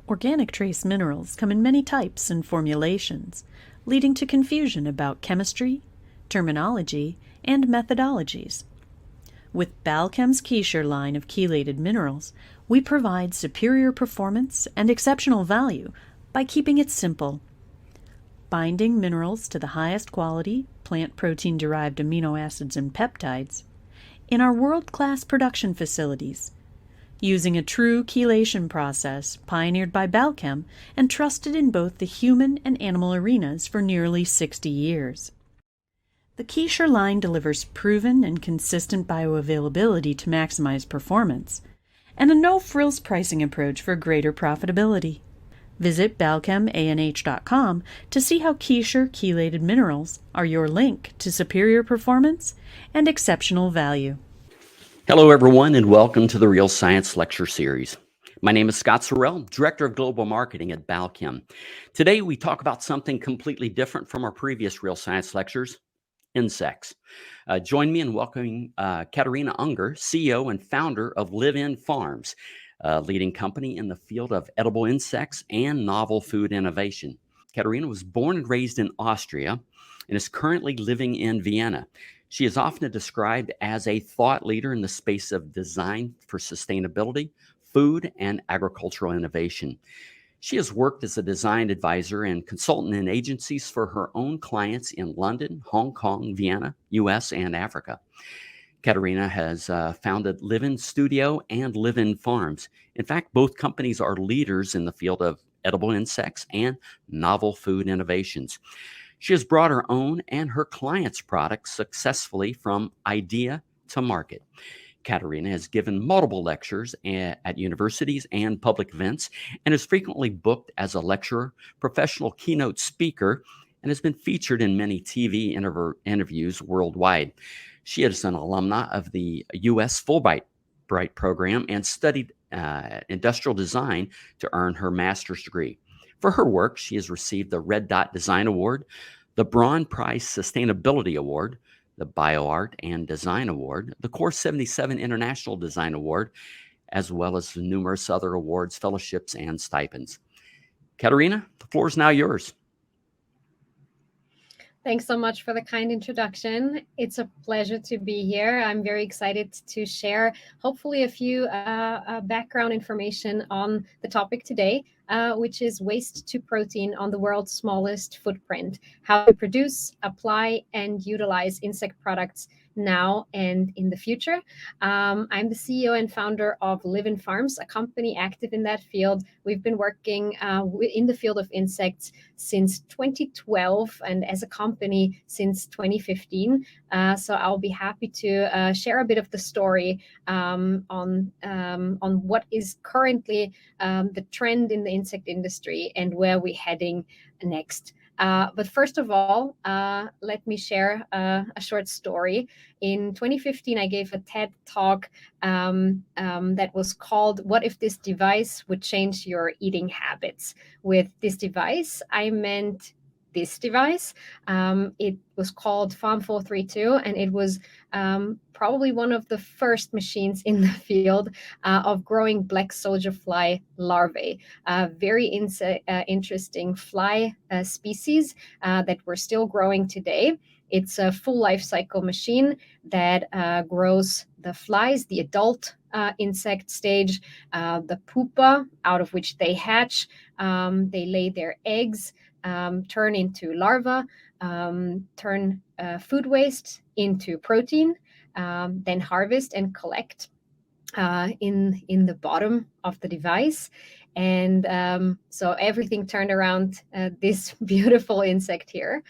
Organic trace minerals come in many types and formulations, leading to confusion about chemistry, terminology, and methodologies. With Balchem's Keysure line of chelated minerals, we provide superior performance and exceptional value by keeping it simple. Binding minerals to the highest quality plant protein-derived amino acids and peptides in our world-class production facilities, using a true chelation process pioneered by Balchem and trusted in both the human and animal arenas for nearly 60 years. The Keysure line delivers proven and consistent bioavailability to maximize performance, and a no-frills pricing approach for greater profitability. Visit balchemanh.com to see how Keysure chelated minerals are your link to superior performance and exceptional value. Hello, everyone, and welcome to the Real Science Lecture Series. My name is Scott Sorrell, Director of Global Marketing at Balchem. Today, we talk about something completely different from our previous Real Science lectures, insects. Join me in welcoming Katharina Unger, CEO and founder of LIVIN Farms, a leading company in the field of edible insects and novel food innovation. Katharina was born and raised in Austria and is currently living in Vienna. She is often described as a thought leader in the space of design for sustainability, food, and agricultural innovation. She has worked as a design advisor and consultant in agencies for her own clients in London, Hong Kong, Vienna, US, and Africa. Katharina has founded LIVIN Studio and LIVIN Farms. In fact, both companies are leaders in the field of edible insects and novel food innovations. She has brought her own and her clients' products successfully from idea to market. Katharina has given multiple lectures at universities and public events and is frequently booked as a lecturer, professional keynote speaker, and has been featured in many TV interviews worldwide. She is an alumna of the U.S. Fulbright program and studied industrial design to earn her master's degree. For her work, she has received the Red Dot Design Award, the Braun Prize Sustainability Award, the BioArt and Design Award, the Core 77 International Design Award, as well as numerous other awards, fellowships, and stipends. Katharina, the floor is now yours. Thanks so much for the kind introduction. It's a pleasure to be here. I'm very excited to share hopefully a few background information on the topic today, which is waste to protein on the world's smallest footprint, how to produce, apply, and utilize insect products now and in the future. I'm the CEO and founder of LIVIN Farms, a company active in that field. We've been working in the field of insects since 2012 and as a company since 2015. So I'll be happy to share a bit of the story on what is currently the trend in the insect industry and where we're heading next. But first of all, let me share a short story. In 2015, I gave a TED talk that was called "What if this device would change your eating habits?" With this device, I meant this device. It was called Farm 432, and it was probably one of the first machines in the field of growing black soldier fly larvae, very interesting fly species that we're still growing today. It's a full life cycle machine that grows the flies, the adult insect stage, the pupa out of which they hatch, they lay their eggs, turn into larvae, turn food waste into protein, then harvest and collect in the bottom of the device. And so everything turned around this beautiful insect here.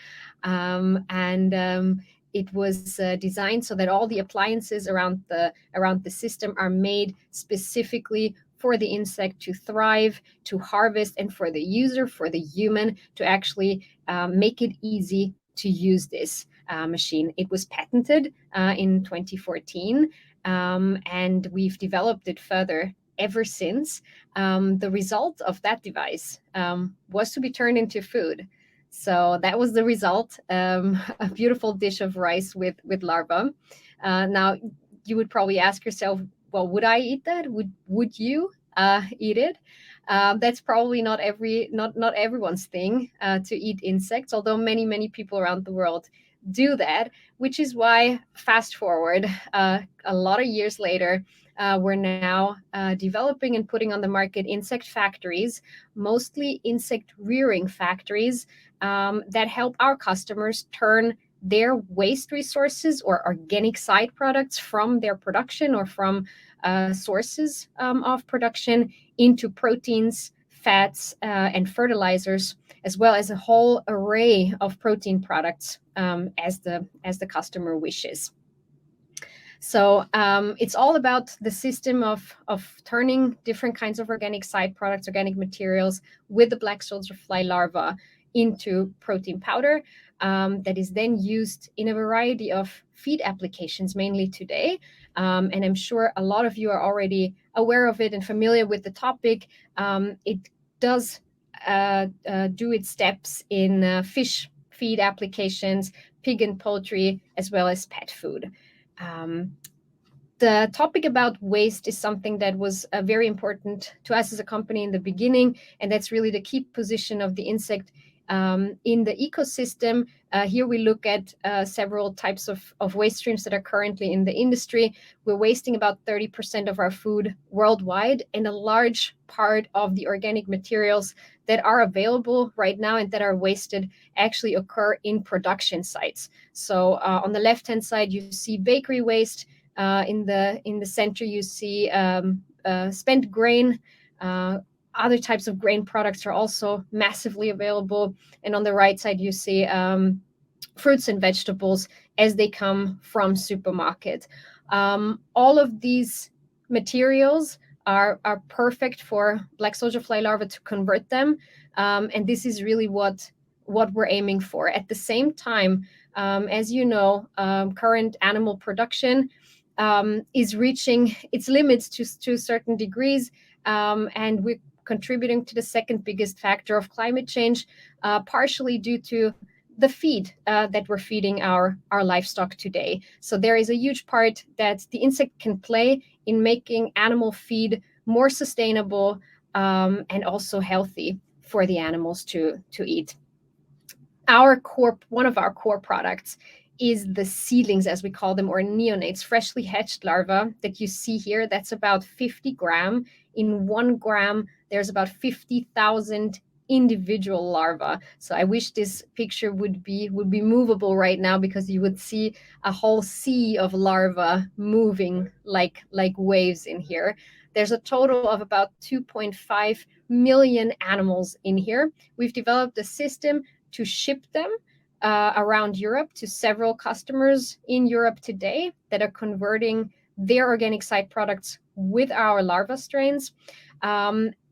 It was designed so that all the appliances around the system are made specifically for the insect to thrive, to harvest, and for the user, for the human, to actually make it easy to use this machine. It was patented in 2014, and we've developed it further ever since. The result of that device was to be turned into food. So that was the result, a beautiful dish of rice with larvae. Now, you would probably ask yourself, well, would I eat that? Would you? eat it. That's probably not everyone's thing to eat insects, although many people around the world do that, which is why fast forward a lot of years later, we're now developing and putting on the market insect factories, mostly insect rearing factories, that help our customers turn their waste resources or organic side products from their production or from sources of production into proteins, fats, and fertilizers, as well as a whole array of protein products as the customer wishes. So it's all about the system of turning different kinds of organic side products, organic materials with the black soldier fly larva into protein powder that is then used in a variety of feed applications, mainly today. And I'm sure a lot of you are already aware of it and familiar with the topic. It does do its steps in fish feed applications, pig and poultry, as well as pet food. The topic about waste is something that was very important to us as a company in the beginning, and that's really the key position of the insect in the ecosystem. Here we look at several types of waste streams that are currently in the industry. We're wasting about 30% of our food worldwide, and a large part of the organic materials that are available right now and that are wasted actually occur in production sites. So on the left-hand side, you see bakery waste. In the center, you see spent grain. Other types of grain products are also massively available. And on the right side, you see fruits and vegetables as they come from supermarket. All of these materials are perfect for black soldier fly larvae to convert them. And this is really what we're aiming for. At the same time, as you know, current animal production is reaching its limits to certain degrees, and we're contributing to the second biggest factor of climate change, partially due to the feed that we're feeding our livestock today. So there is a huge part that the insect can play in making animal feed more sustainable and also healthy for the animals to eat. One of our core products is the seedlings, as we call them, or neonates, freshly hatched larvae that you see here. That's about 50 gram. In 1 gram, there's about 50,000 individual larvae. So I wish this picture would be movable right now, because you would see a whole sea of larvae moving like waves in here. There's a total of about 2.5 million animals in here. We've developed a system to ship them around Europe to several customers in Europe today that are converting their organic side products with our larva strains.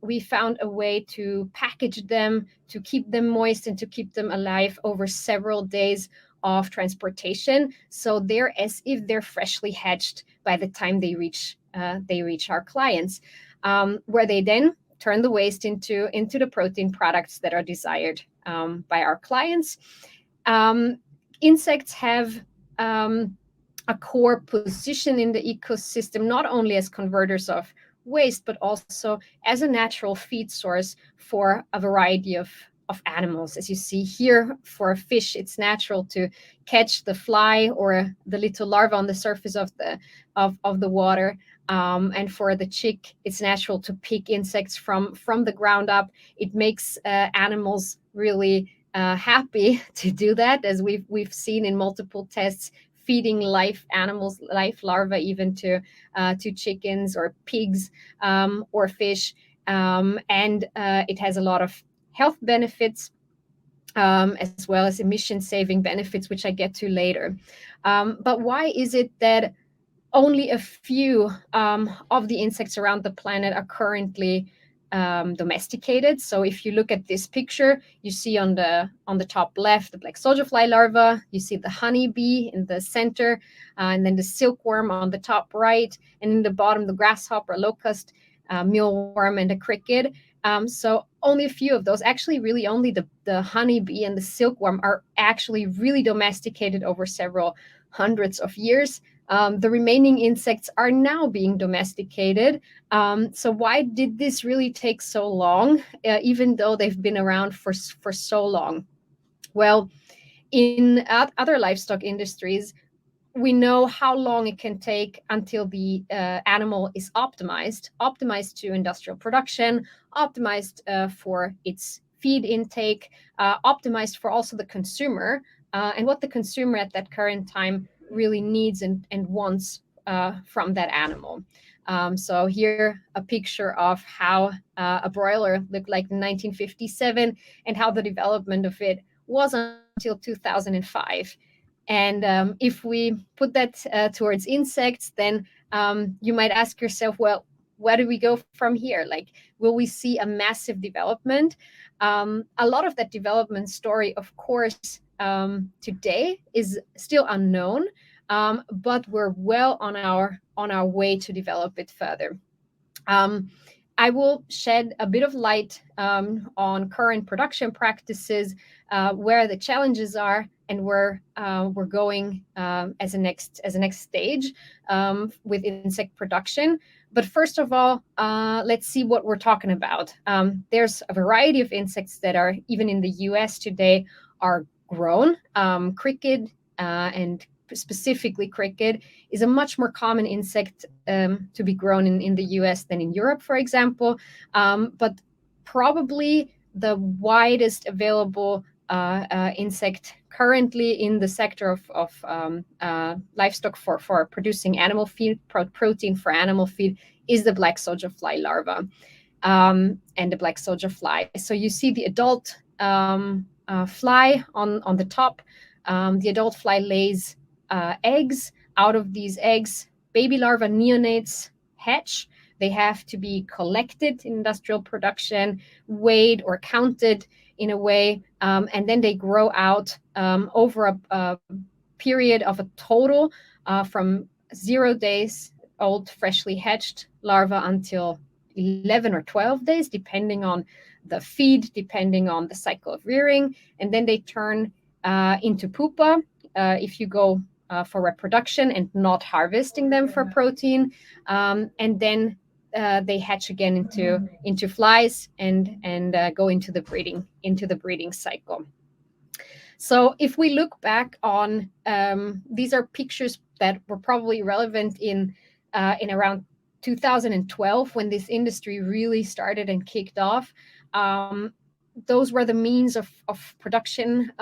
We found a way to package them, to keep them moist and to keep them alive over several days of transportation. So they're as if they're freshly hatched by the time they reach our clients, where they then turn the waste into the protein products that are desired by our clients. Insects have a core position in the ecosystem, not only as converters of waste, but also as a natural feed source for a variety of animals. As you see here, for a fish, it's natural to catch the fly or the little larva on the surface of the water. And for the chick, it's natural to pick insects from the ground up. It makes animals really happy to do that, as we've seen in multiple tests, feeding live animals, live larvae, even to chickens or pigs or fish. And it has a lot of health benefits, as well as emission-saving benefits, which I get to later. But why is it that only a few of the insects around the planet are currently domesticated? So if you look at this picture, you see on the top left the black soldier fly larva, you see the honeybee in the center, and then the silkworm on the top right, and in the bottom the grasshopper, locust, mealworm, and a cricket. So only a few of those, actually really only the honeybee and the silkworm, are actually really domesticated over several hundreds of years. The remaining insects are now being domesticated. So why did this really take so long, even though they've been around for so long? Well, in other livestock industries, we know how long it can take until the animal is optimized to industrial production, optimized for its feed intake, optimized for also the consumer, and what the consumer at that current time really needs and wants from that animal. So here a picture of how a broiler looked like in 1957 and how the development of it was until 2005. And if we put that towards insects, then you might ask yourself, well, where do we go from here? Like, will we see a massive development? A lot of that development story, of course, today is still unknown, but we're well on our way to develop it further. I will shed a bit of light on current production practices, where the challenges are, and where we're going as a next stage with insect production. But first of all, let's see what we're talking about. There's a variety of insects that are, even in the US today, are grown. Cricket and specifically cricket is a much more common insect to be grown in the US than in Europe, for example. But probably the widest available insect currently in the sector of livestock for producing animal feed, protein for animal feed, is the black soldier fly larva and the black soldier fly. So you see the adult fly on the top. The adult fly lays eggs. Out of these eggs, baby larva neonates hatch. They have to be collected in industrial production, weighed or counted in a way, and then they grow out over a period of a total from 0 days old, freshly hatched larva until 11 or 12 days, depending on the feed, depending on the cycle of rearing. And then they turn into pupa if you go for reproduction and not harvesting them for protein. And then they hatch again into flies and go into the breeding cycle. So if we look back on these are pictures that were probably relevant in around 2012 when this industry really started and kicked off. Those were the means of production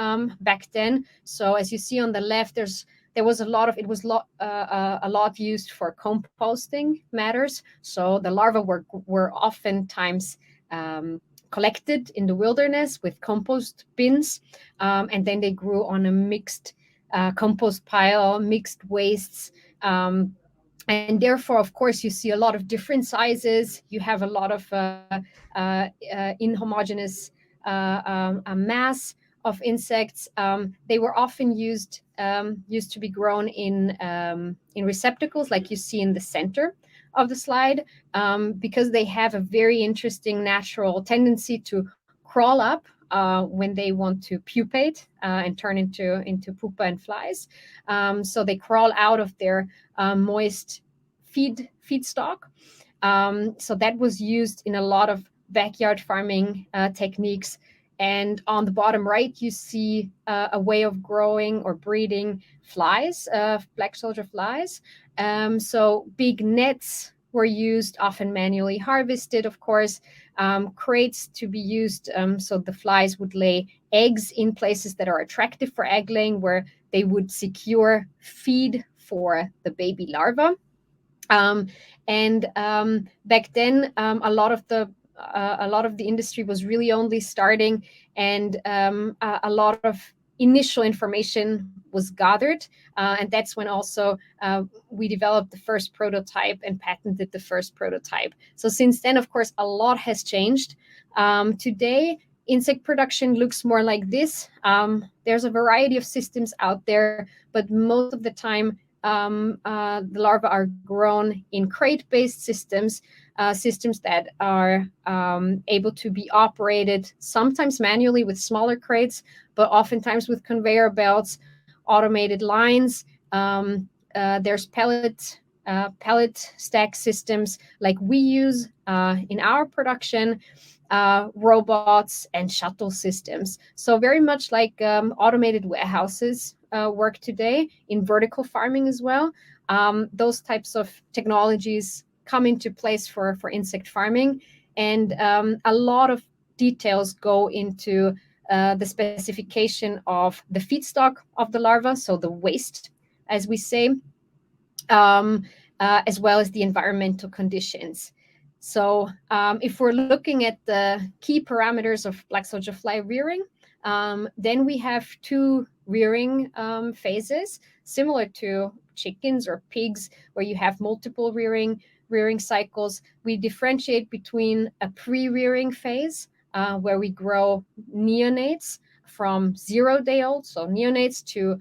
back then. So as you see on the left, there was a lot used for composting matters. So the larvae were oftentimes collected in the wilderness with compost bins, and then they grew on a mixed compost pile, mixed wastes. And therefore, of course, you see a lot of different sizes. You have a lot of inhomogeneous mass of insects. They were often used to be grown in receptacles, like you see in the center of the slide, because they have a very interesting natural tendency to crawl up when they want to pupate and turn into pupa and flies. So they crawl out of their moist feedstock. So that was used in a lot of backyard farming techniques. And on the bottom right, you see a way of growing or breeding flies, black soldier flies. So big nets were used, often manually harvested, of course, crates to be used. So the flies would lay eggs in places that are attractive for egg laying, where they would secure feed for the baby larva. And back then, a lot of the industry was really only starting, and a lot of initial information was gathered, and that's when also we developed the first prototype and patented the first prototype. So since then, of course, a lot has changed. Today, insect production looks more like this. There's a variety of systems out there, but most of the time the larvae are grown in crate-based systems, systems that are able to be operated sometimes manually with smaller crates, but oftentimes with conveyor belts, automated lines, there's pellet stack systems like we use in our production, robots and shuttle systems. So very much like automated warehouses work today in vertical farming as well. Those types of technologies come into place for insect farming, and a lot of details go into the specification of the feedstock of the larva, so the waste, as we say, as well as the environmental conditions. So if we're looking at the key parameters of black soldier fly rearing, then we have two rearing phases, similar to chickens or pigs, where you have multiple rearing cycles. We differentiate between a pre-rearing phase, where we grow neonates from 0-day-olds, so neonates to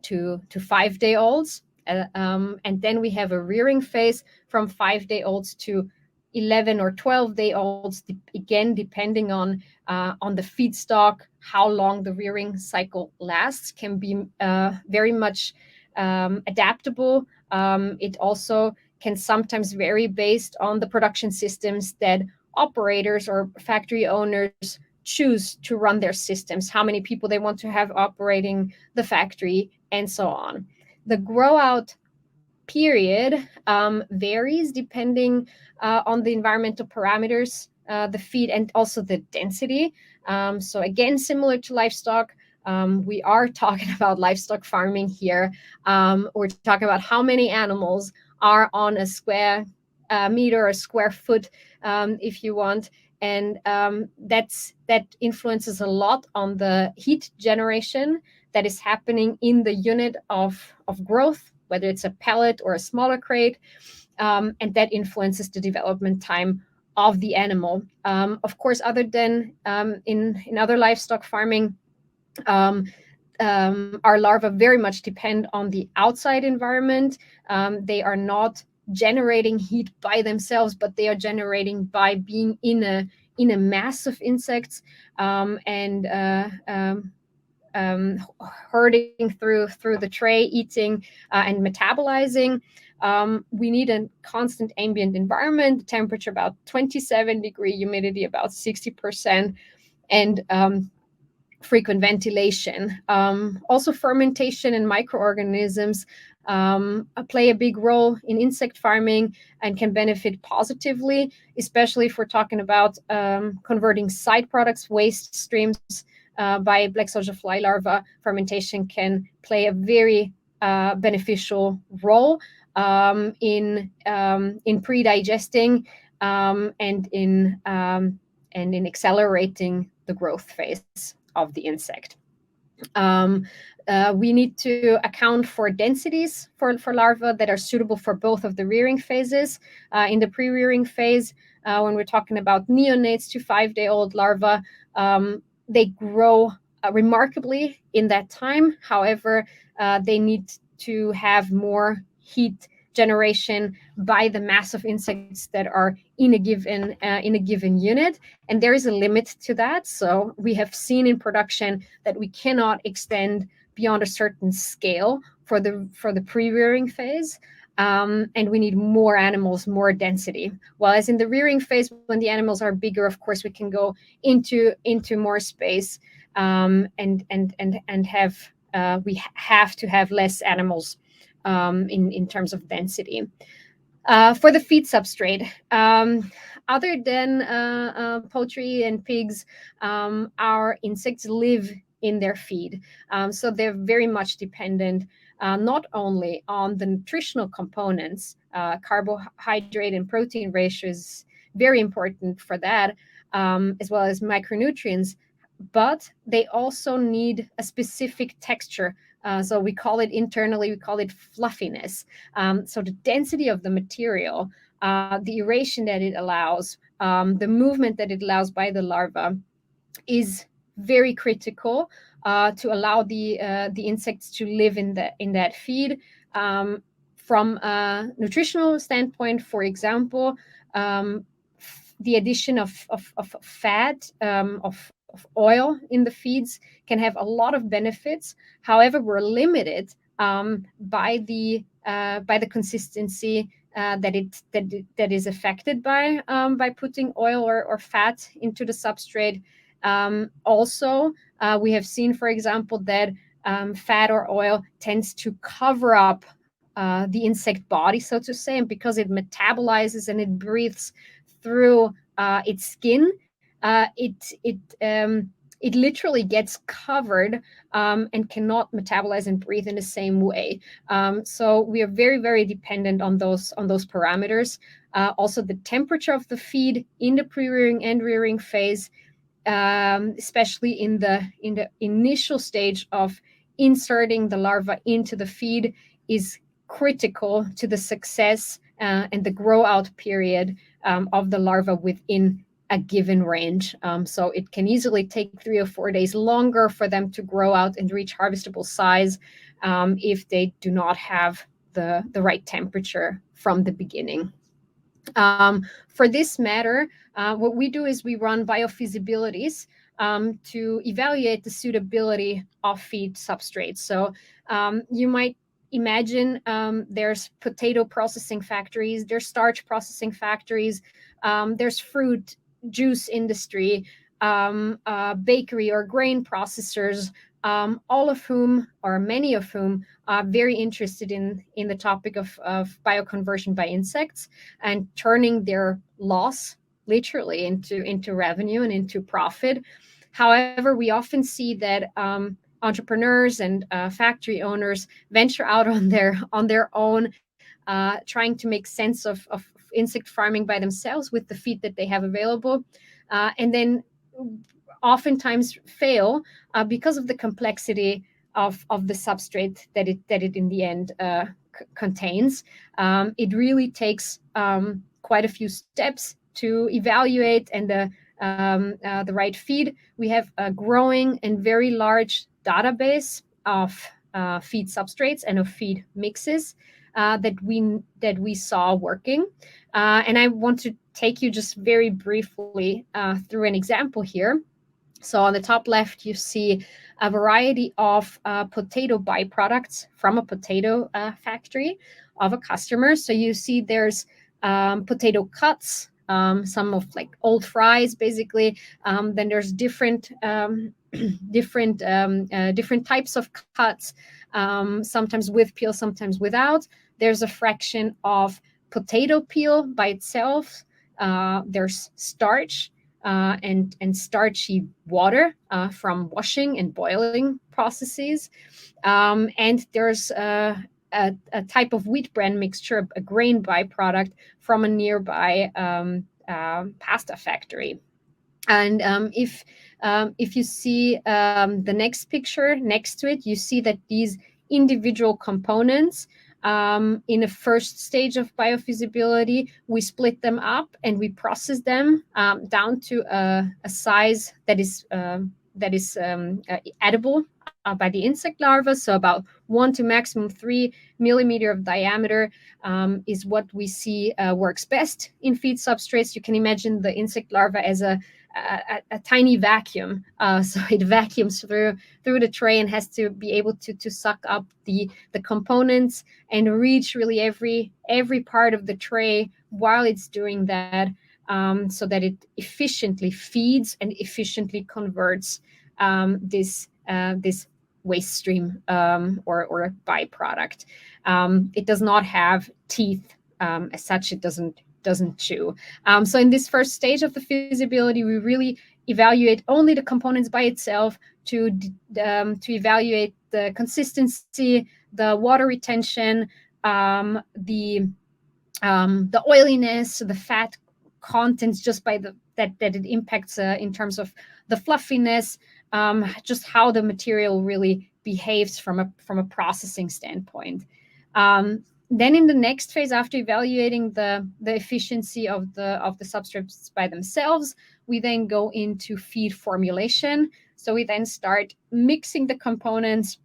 5-day-olds. And then we have a rearing phase from 5-day-olds to 11 or 12-day-olds, again, depending on the feedstock, how long the rearing cycle lasts, can be very much adaptable. It also can sometimes vary based on the production systems that operators or factory owners choose to run their systems, how many people they want to have operating the factory, and so on. The grow out period varies depending on the environmental parameters, the feed, and also the density. So again, similar to livestock, we are talking about livestock farming here. We're talking about how many animals are on a square meter or square foot, if you want. And that influences a lot on the heat generation that is happening in the unit of growth, whether it's a pellet or a smaller crate, and that influences the development time of the animal. Of course, other than in other livestock farming, our larvae very much depend on the outside environment. They are not generating heat by themselves, but they are generating by being in a mass of insects and herding through the tray, eating and metabolizing. We need a constant ambient environment, temperature about 27 degree, humidity about 60%, and frequent ventilation. Also, fermentation and microorganisms play a big role in insect farming and can benefit positively, especially if we're talking about converting side products, waste streams by black soldier fly larvae. Fermentation can play a very beneficial role in pre-digesting and in accelerating the growth phase of the insect. We need to account for densities for larvae that are suitable for both of the rearing phases. In the pre-rearing phase, when we're talking about neonates to 5-day-old larvae, they grow remarkably in that time. However, they need to have more heat generation by the mass of insects that are in a given unit, and there is a limit to that. So we have seen in production that we cannot extend beyond a certain scale for the pre-rearing phase, and we need more animals, more density. While as in the rearing phase, when the animals are bigger, of course we can go into more space, and have we have to have less animals in terms of density. For the feed substrate, other than poultry and pigs, our insects live in their feed. So they're very much dependent not only on the nutritional components, carbohydrate and protein ratio is very important for that, as well as micronutrients, but they also need a specific texture. So we call it internally, we call it fluffiness. So the density of the material, the aeration that it allows, the movement that it allows by the larva is very critical to allow the insects to live in that feed. From a nutritional standpoint, for example, the addition of fat, of oil in the feeds can have a lot of benefits. However, we're limited by the consistency that is affected by putting oil or fat into the substrate. Also, we have seen, for example, that fat or oil tends to cover up the insect body, so to say, and because it metabolizes and it breathes through its skin, it literally gets covered and cannot metabolize and breathe in the same way. So we are very, very dependent on those parameters. Also, the temperature of the feed in the pre-rearing and rearing phase, especially in the initial stage of inserting the larva into the feed, is critical to the success and the grow out period of the larva within a given range. So it can easily take 3 or 4 days longer for them to grow out and reach harvestable size if they do not have the right temperature from the beginning. For this matter, what we do is we run biofeasibilities to evaluate the suitability of feed substrates. So you might imagine there's potato processing factories, there's starch processing factories, there's fruit juice industry, bakery or grain processors, all of whom, or many of whom, are very interested in the topic of bioconversion by insects and turning their loss literally into revenue and into profit. However, we often see that entrepreneurs and factory owners venture out on their own, trying to make sense of insect farming by themselves with the feed that they have available, and then oftentimes fail because of the complexity of the substrate that it in the end contains. It really takes quite a few steps to evaluate and the right feed. We have a growing and very large database of feed substrates and of feed mixes that we saw working. And I want to take you just very briefly through an example here. So on the top left, you see a variety of potato byproducts from a potato factory of a customer. So you see there's potato cuts, some of like old fries, basically. Then there's different types of cuts, sometimes with peel, sometimes without. There's a fraction of potato peel by itself. There's starch and starchy water from washing and boiling processes. And there's a type of wheat bran mixture, a grain byproduct from a nearby pasta factory. And if you see the next picture next to it, you see that these individual components, in a first stage of biofeasibility, we split them up and we process them down to a size that is edible by the insect larva. So about 1 to maximum 3 millimeter of diameter is what we see works best in feed substrates. You can imagine the insect larva as a tiny vacuum. So it vacuums through the tray and has to be able to suck up the components and reach really every part of the tray while it's doing that, so that it efficiently feeds and efficiently converts this waste stream or a byproduct. It does not have teeth as such. It doesn't chew. So in this first stage of the feasibility, we really evaluate only the components by itself to evaluate the consistency, the water retention, the oiliness, the fat contents, just by that it impacts in terms of the fluffiness, just how the material really behaves from a processing standpoint. Then in the next phase, after evaluating the efficiency of the substrates by themselves, we then go into feed formulation. So we then start mixing the components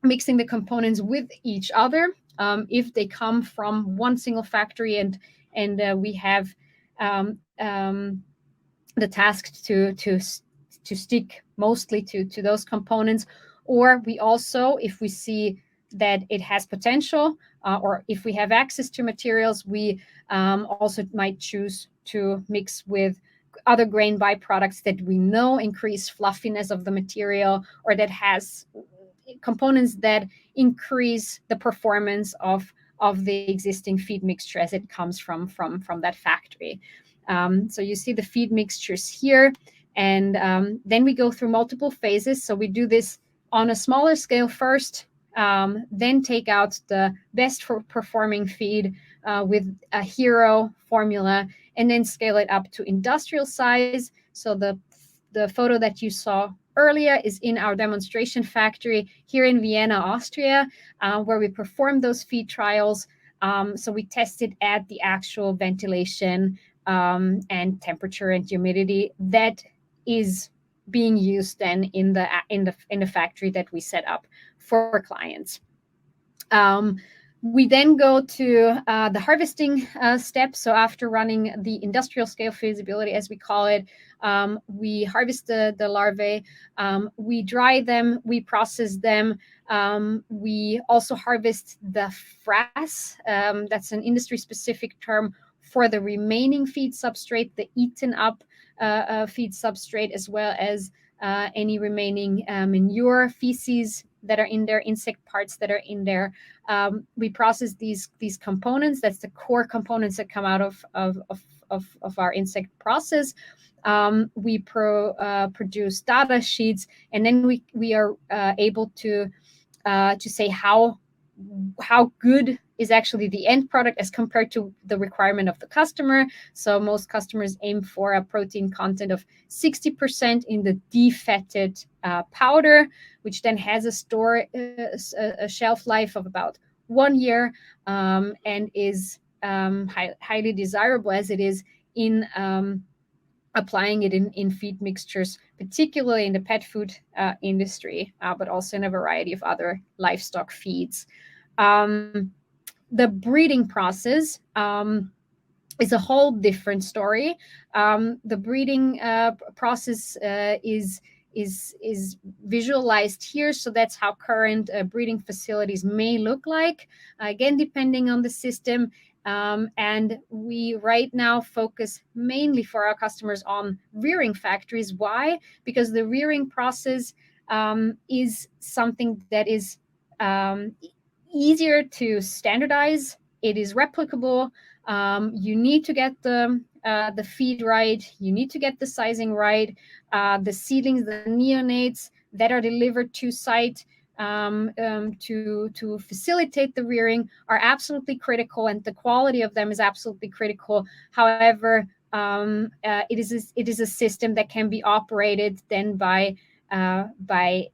with each other. If they come from one single factory and we have the task to stick mostly to those components, or we also, if we see that it has potential, or if we have access to materials, we also might choose to mix with other grain byproducts that we know increase fluffiness of the material, or that has components that increase the performance of the existing feed mixture as it comes from that factory. So you see the feed mixtures here, and then we go through multiple phases. So we do this on a smaller scale first, then take out the best performing feed with a hero formula, and then scale it up to industrial size. So the photo that you saw earlier is in our demonstration factory here in Vienna, Austria, where we performed those feed trials. So we tested at the actual ventilation and temperature and humidity that is being used then in the factory that we set up for clients. We then go to the harvesting step. So after running the industrial scale feasibility, as we call it, we harvest the larvae, we dry them, we process them. We also harvest the frass. That's an industry-specific term for the remaining feed substrate, the eaten up feed substrate, as well as any remaining manure, feces that are in there, insect parts that are in there. We process these components. That's the core components that come out of our insect process. We produce data sheets, and then we are able to say how good is actually the end product as compared to the requirement of the customer. So most customers aim for a protein content of 60% in the defatted powder, which then has a shelf life of about 1 year, and is highly desirable as it is in applying it in feed mixtures, particularly in the pet food industry, but also in a variety of other livestock feeds. The breeding process is a whole different story. The breeding process is visualized here. So that's how current breeding facilities may look like, again, depending on the system. And we right now focus mainly for our customers on rearing factories. Why? Because the rearing process is something that is easier to standardize. It is replicable. You need to get the feed right. You need to get the sizing right. The seedlings, the neonates that are delivered to site to facilitate the rearing are absolutely critical, and the quality of them is absolutely critical. However, it is a system that can be operated then by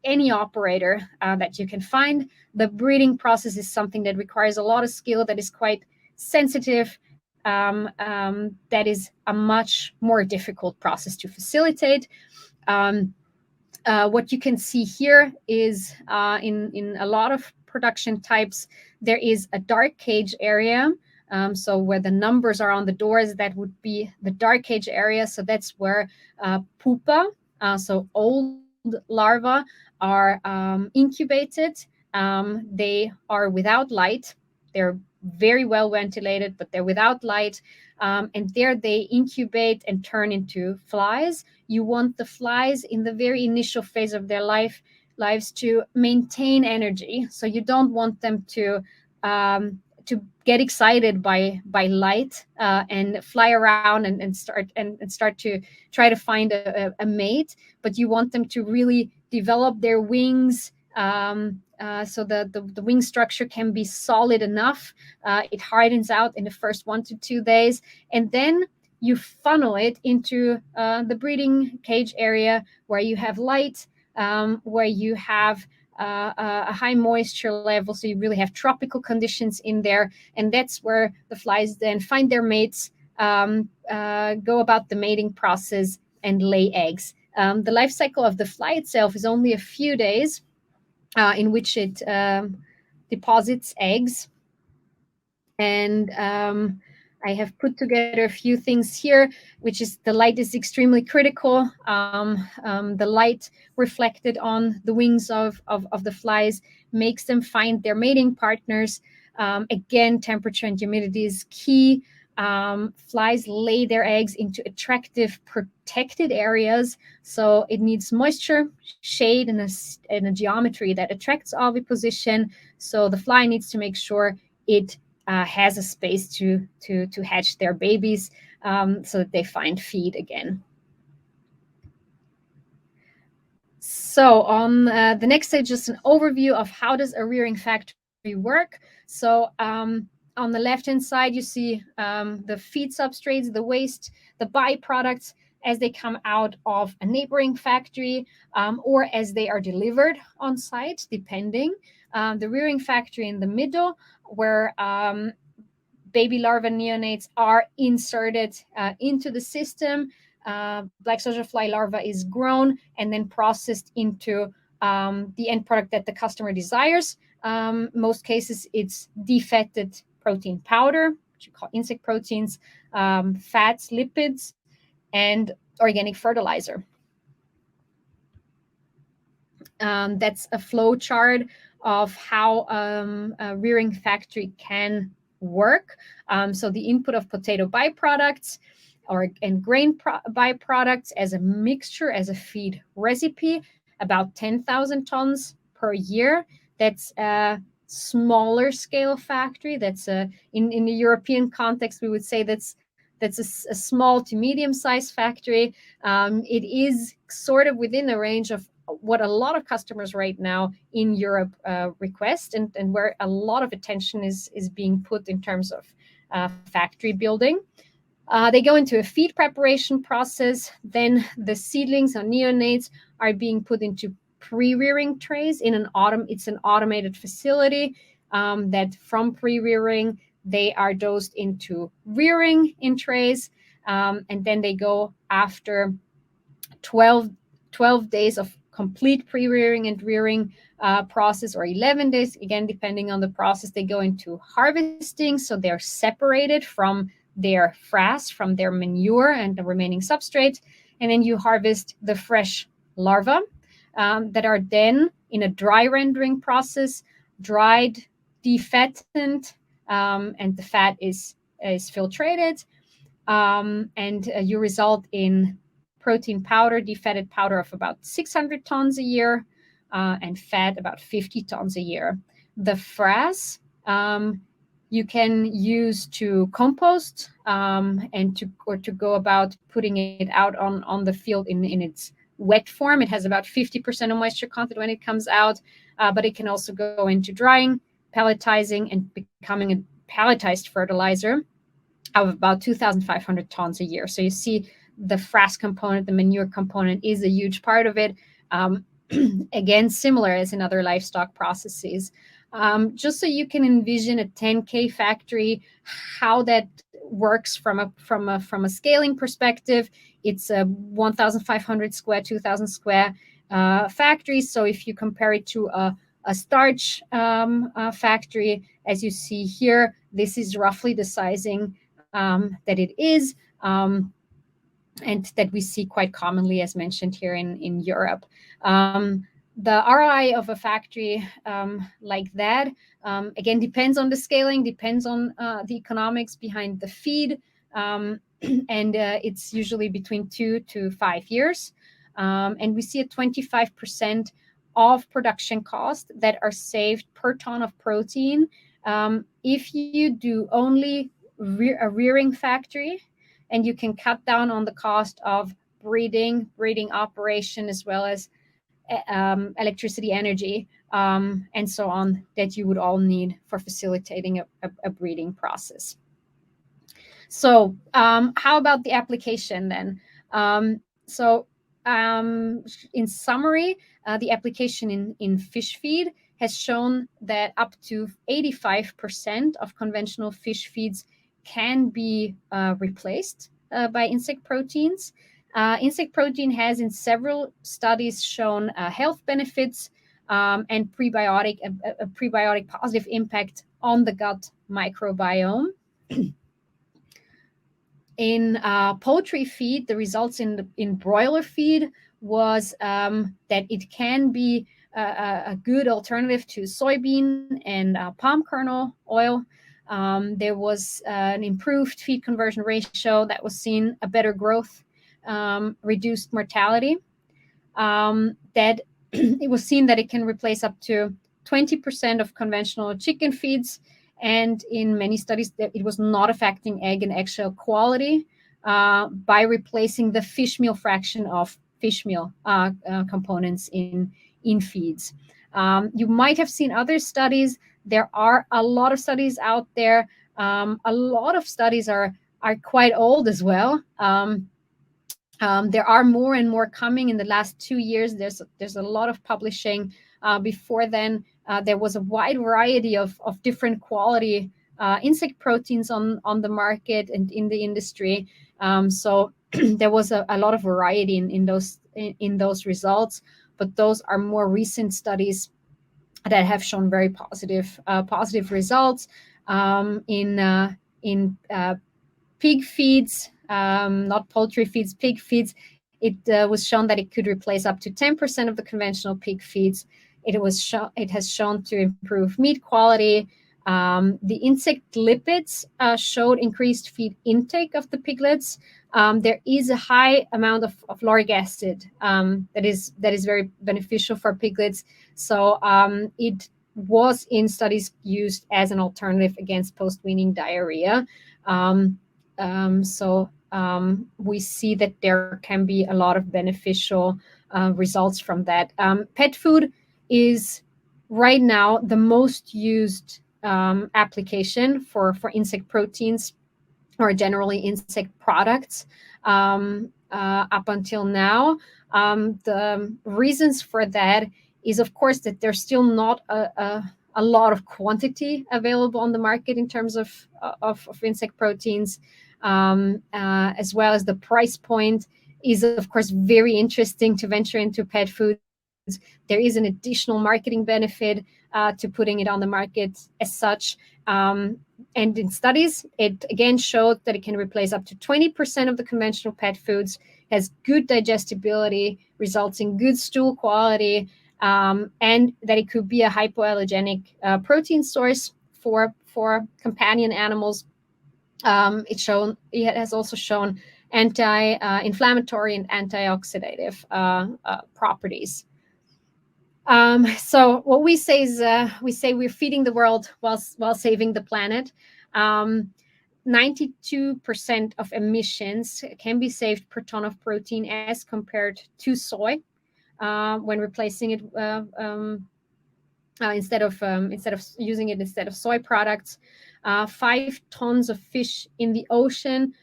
any operator that you can find. The breeding process is something that requires a lot of skill, that is quite sensitive, that is a much more difficult process to facilitate. What you can see here is in a lot of production types, there is a dark cage area. So where the numbers are on the doors, that would be the dark cage area. So that's where pupa, so old larvae, are incubated. They are without light. They're very well ventilated, but they're without light. And there they incubate and turn into flies. You want the flies in the very initial phase of their lives to maintain energy. So you don't want them to get excited by light and fly around and start to try to find a mate. But you want them to really develop their wings. So the wing structure can be solid enough. It hardens out in the first 1 to 2 days, and then you funnel it into the breeding cage area where you have light, where you have a high moisture level, so you really have tropical conditions in there, and that's where the flies then find their mates, go about the mating process, and lay eggs. The life cycle of the fly itself is only a few days, in which it deposits eggs, and I have put together a few things here, which is the light is extremely critical. The light reflected on the wings of the flies makes them find their mating partners. Again, temperature and humidity is key. Flies lay their eggs into attractive, protected areas. So it needs moisture, shade, and a geometry that attracts oviposition. So the fly needs to make sure it has a space to hatch their babies, so that they find feed again. So on the next stage, just an overview of how does a rearing factory work. So on the left-hand side, you see the feed substrates, the waste, the byproducts as they come out of a neighboring factory, or as they are delivered on site, depending. The rearing factory in the middle, where baby larvae neonates are inserted into the system. Black soldier fly larva is grown and then processed into the end product that the customer desires. Most cases, it's defatted protein powder, which you call insect proteins, fats, lipids, and organic fertilizer. That's a flow chart of how a rearing factory can work. So the input of potato byproducts and grain byproducts as a mixture, as a feed recipe, about 10,000 tons per year. That's a smaller scale factory. That's in the European context, we would say that's a small to medium sized factory. It is sort of within the range of what a lot of customers right now in Europe request, and where a lot of attention is being put in terms of factory building. They go into a feed preparation process. Then the seedlings or neonates are being put into pre-rearing trays in it's an automated facility that from pre-rearing, they are dosed into rearing in trays. And then they go after 12 days of complete pre-rearing and rearing process, or 11 days, again, depending on the process, they go into harvesting. So they're separated from their frass, from their manure and the remaining substrate. And then you harvest the fresh larvae that are then in a dry rendering process, dried, defattened, and the fat is filtrated. And you result in protein powder, defatted powder of about 600 tons a year, and fat about 50 tons a year. The frass you can use to compost and to go about putting it out on the field in its wet form. It has about 50% of moisture content when it comes out, but it can also go into drying, pelletizing, and becoming a pelletized fertilizer of about 2,500 tons a year. So you see the frass component, the manure component, is a huge part of it. Again, similar as in other livestock processes. Just so you can envision a 10K factory, how that works from a scaling perspective. It's a 1,500 square, 2,000 square factory. So if you compare it to a starch factory, as you see here, this is roughly the sizing that it is, and that we see quite commonly, as mentioned here in Europe. The ROI of a factory like that, again, depends on the scaling, depends on the economics behind the feed, and it's usually between 2 to 5 years. And we see a 25% of production costs that are saved per ton of protein if you do only a rearing factory, and you can cut down on the cost of breeding operation, as well as electricity, energy, and so on, that you would all need for facilitating a breeding process. So how about the application then? In summary, the application in fish feed has shown that up to 85% of conventional fish feeds can be replaced by insect proteins. Insect protein has in several studies shown health benefits and a prebiotic positive impact on the gut microbiome. In poultry feed, the results in broiler feed was that it can be a good alternative to soybean and palm kernel oil. There was an improved feed conversion ratio that was seen, a better growth, reduced mortality. That it was seen that it can replace up to 20% of conventional chicken feeds, and in many studies that it was not affecting egg and eggshell quality by replacing the fish meal fraction of fish meal components in feeds. You might have seen other studies. There are a lot of studies out there. A lot of studies are quite old as well. There are more and more coming in the last 2 years. There's a lot of publishing. Before then, there was a wide variety of different quality insect proteins on the market and in the industry. So there was a lot of variety in those results. But those are more recent studies that have shown very positive results in pig feeds. Not poultry feeds, pig feeds. It was shown that it could replace up to 10% of the conventional pig feeds. It has shown to improve meat quality. The insect lipids showed increased feed intake of the piglets. There is a high amount of lauric acid that is very beneficial for piglets. So it was in studies used as an alternative against post-weaning diarrhea. So we see that there can be a lot of beneficial results from that. Pet food is right now the most used application for insect proteins or generally insect products up until now. The reasons for that is, of course, that there's still not a lot of quantity available on the market in terms of insect proteins, as well as the price point is, of course, very interesting to venture into pet foods. There is an additional marketing benefit to putting it on the market as such. And in studies, it again showed that it can replace up to 20% of the conventional pet foods, has good digestibility, results in good stool quality, and that it could be a hypoallergenic protein source for companion animals. It has also shown anti-inflammatory and antioxidative properties. So what we say is we're feeding the world while saving the planet. 92% of emissions can be saved per ton of protein as compared to soy when replacing it instead of using it instead of soy products. 5 tons of fish in the ocean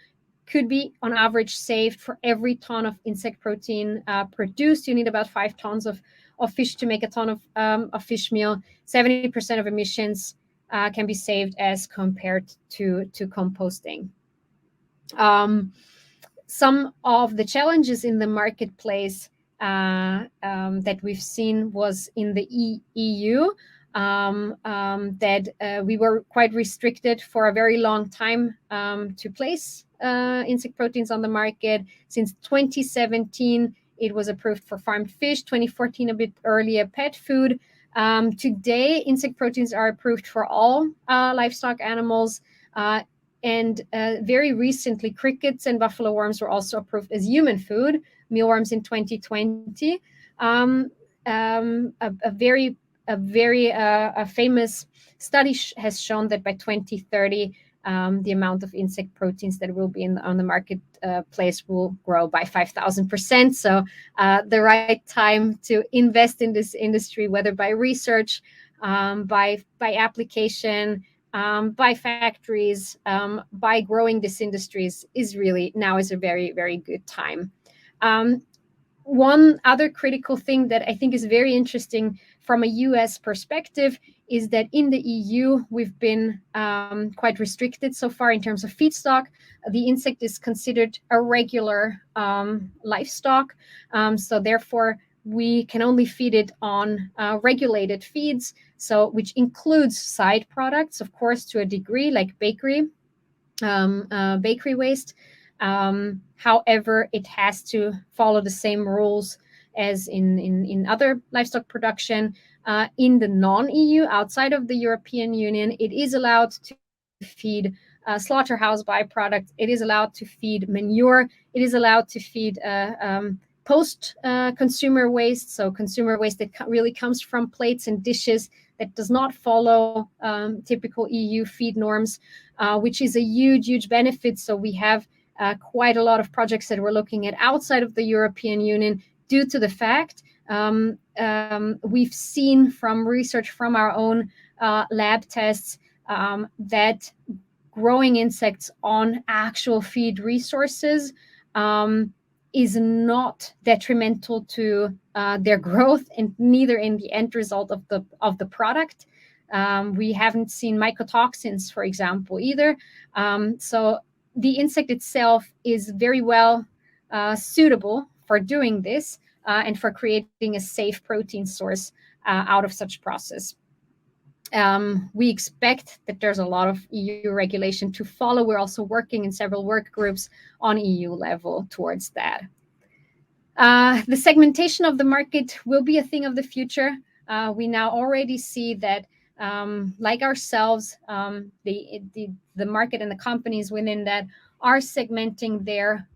could be on average saved for every ton of insect protein produced. You need about 5 tons of fish to make a ton of fish meal. 70% of emissions can be saved as compared to composting. Some of the challenges in the marketplace that we've seen was in the EU, that we were quite restricted for a very long time to place insect proteins on the market. Since 2017, it was approved for farmed fish, 2014 a bit earlier pet food. Today, insect proteins are approved for all livestock animals. And very recently, crickets and buffalo worms were also approved as human food, mealworms in 2020. A very famous study has shown that by 2030, the amount of insect proteins that will be on the marketplace will grow by 5,000%. So the right time to invest in this industry, whether by research, by application, by factories, by growing these industries is a very, very good time. One other critical thing that I think is very interesting from a US perspective is that in the EU, we've been quite restricted so far in terms of feedstock. The insect is considered a regular livestock. So therefore, we can only feed it on regulated feeds, which includes side products, of course, to a degree, like bakery waste. However, it has to follow the same rules as in other livestock production. In the non-EU, outside of the European Union, it is allowed to feed slaughterhouse byproducts. It is allowed to feed manure. It is allowed to feed post-consumer waste, so consumer waste that really comes from plates and dishes that does not follow typical EU feed norms, which is a huge, huge benefit. So we have quite a lot of projects that we're looking at outside of the European Union due to the fact we've seen from research from our own lab tests that growing insects on actual feed resources is not detrimental to their growth, and neither in the end result of the product. We haven't seen mycotoxins, for example, either. So the insect itself is very well suitable for doing this and for creating a safe protein source out of such process. We expect that there's a lot of EU regulation to follow. We're also working in several work groups on EU level towards that. The segmentation of the market will be a thing of the future. We now already see that, like ourselves, the market and the companies within that are segmenting their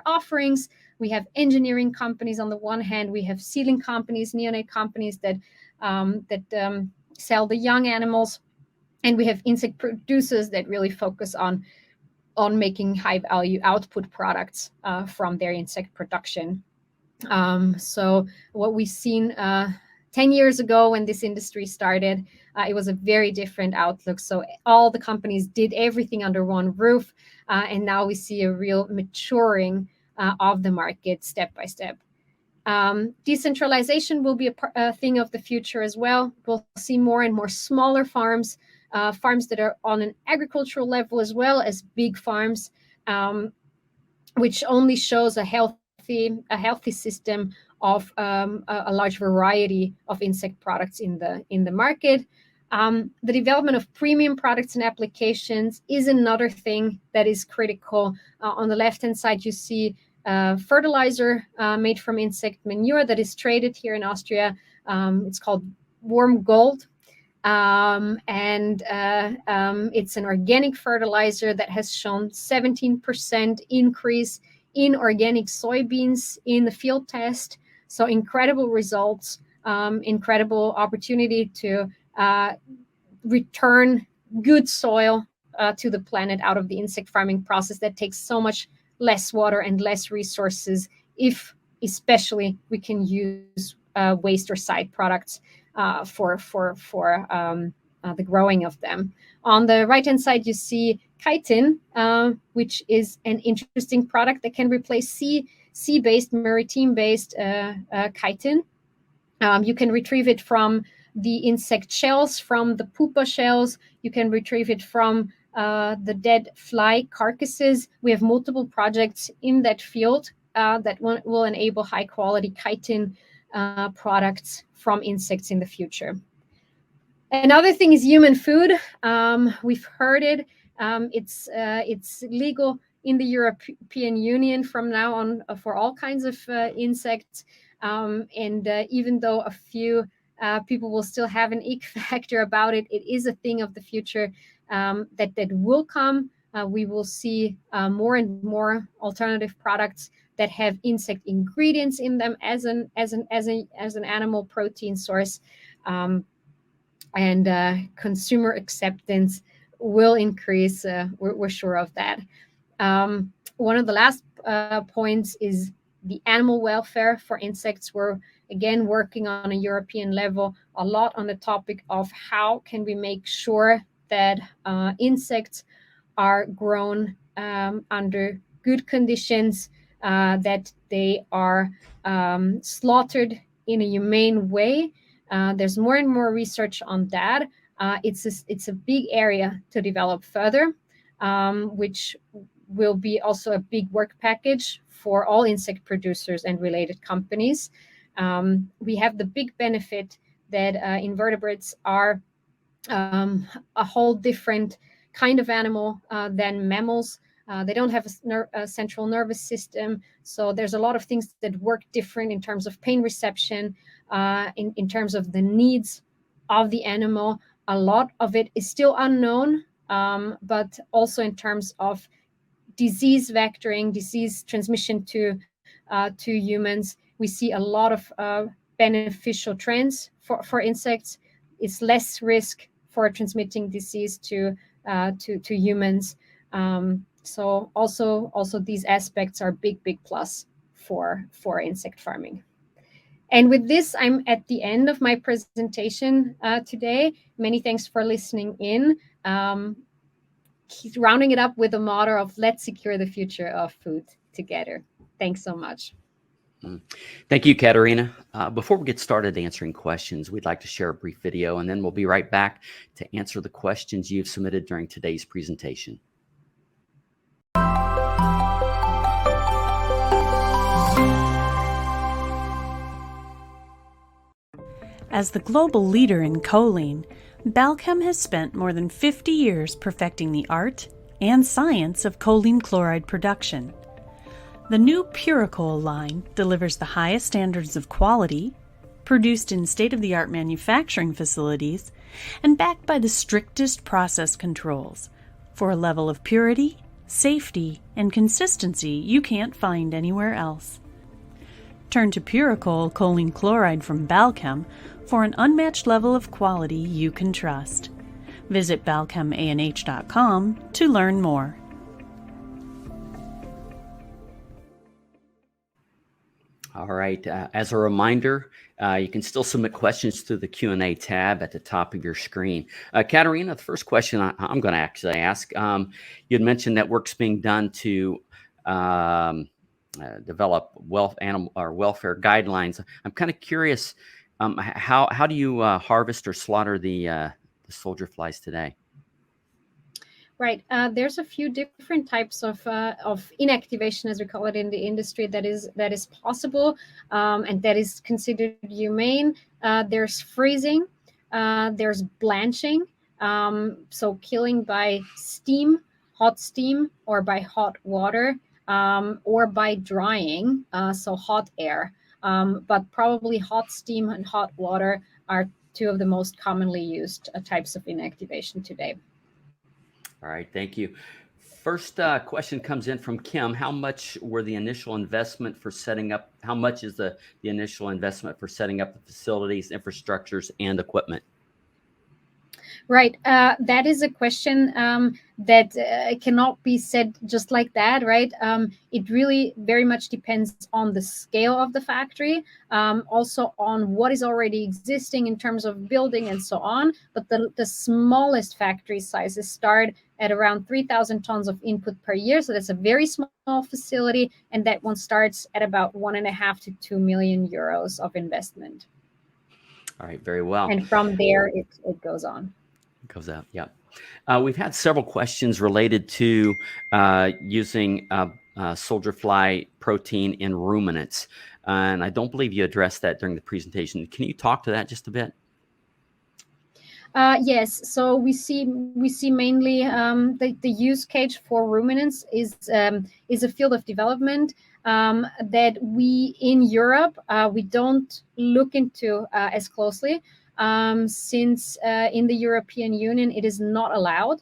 offerings. We have engineering companies on the one hand. We have sealing companies, neonate companies that sell the young animals, and we have insect producers that really focus on making high value output products from their insect production. So what we've seen 10 years ago when this industry started, it was a very different outlook. So all the companies did everything under one roof, and now we see a real maturing of the market step by step. Decentralization will be a thing of the future as well. We'll see more and more smaller farms, farms that are on an agricultural level as well as big farms, which only shows a healthy system of a large variety of insect products in the market. The development of premium products and applications is another thing that is critical. On the left-hand side, you see fertilizer made from insect manure that is traded here in Austria. It's called Worm Gold. And it's an organic fertilizer that has shown 17% increase in organic soybeans in the field test. So incredible results, incredible opportunity to return good soil to the planet out of the insect farming process that takes so much less water and less resources, if especially we can use waste or side products for the growing of them. On the right-hand side, you see chitin, which is an interesting product that can replace sea-based, maritime-based chitin. You can retrieve it from the insect shells, from the pupa shells. You can retrieve it from the dead fly carcasses. We have multiple projects in that field that will enable high-quality chitin products from insects in the future. Another thing is human food. We've heard it. It's legal in the European Union from now on for all kinds of insects. And even though a few people will still have an ick factor about it, it is a thing of the future that will come. We will see more and more alternative products that have insect ingredients in them as an animal protein source. And consumer acceptance will increase. We're sure of that. One of the last points is the animal welfare for insects. We're again working on a European level a lot on the topic of how can we make sure that insects are grown under good conditions, that they are slaughtered in a humane way. There's more and more research on that. It's a big area to develop further, which will be also a big work package for all insect producers and related companies. We have the big benefit that invertebrates are a whole different kind of animal than mammals. They don't have a central nervous system. So there's a lot of things that work different in terms of pain reception, in terms of the needs of the animal. A lot of it is still unknown, but also in terms of disease vectoring, disease transmission to humans, we see a lot of beneficial trends for insects. It's less risk for transmitting disease to humans. So also these aspects are big plus for insect farming. And with this, I'm at the end of my presentation today. Many thanks for listening in. Rounding it up with a motto of let's secure the future of food together. Thanks so much. Thank you, Katharina. Before we get started answering questions, we'd like to share a brief video, and then we'll be right back to answer the questions you've submitted during today's presentation. As the global leader in choline, Balchem has spent more than 50 years perfecting the art and science of choline chloride production. The new Puricol line delivers the highest standards of quality, produced in state-of-the-art manufacturing facilities, and backed by the strictest process controls for a level of purity, safety, and consistency you can't find anywhere else. Turn to Puricol choline chloride from Balchem for an unmatched level of quality you can trust. Visit balchemanh.com to learn more. All right. As a reminder, you can still submit questions through the Q&A tab at the top of your screen. Katharina, the first question I'm going to actually ask, you had mentioned that work's being done to develop animal welfare guidelines. I'm kind of curious, how do you harvest or slaughter the soldier flies today? Right. There's a few different types of inactivation, as we call it in the industry, that is possible and that is considered humane. There's freezing. There's blanching. So killing by steam, hot steam, or by hot water, or by drying, so hot air. But probably hot steam and hot water are two of the most commonly used types of inactivation today. All right, thank you. First question comes in from Kim. How much were the initial investment for setting up? How much is the initial investment for setting up the facilities, infrastructures, and equipment? Right. That is a question that cannot be said just like that, right? It really very much depends on the scale of the factory, also on what is already existing in terms of building and so on. But the smallest factory sizes start at around 3,000 tons of input per year. So that's a very small facility. And that one starts at about 1.5 to 2 million euros of investment. All right, very well. And from there, it goes on. Goes out, yeah. We've had several questions related to using soldier fly protein in ruminants, and I don't believe you addressed that during the presentation. Can you talk to that just a bit? Yes, so we see mainly the use case for ruminants is a field of development that we in Europe we don't look into as closely. Since in the European Union it is not allowed.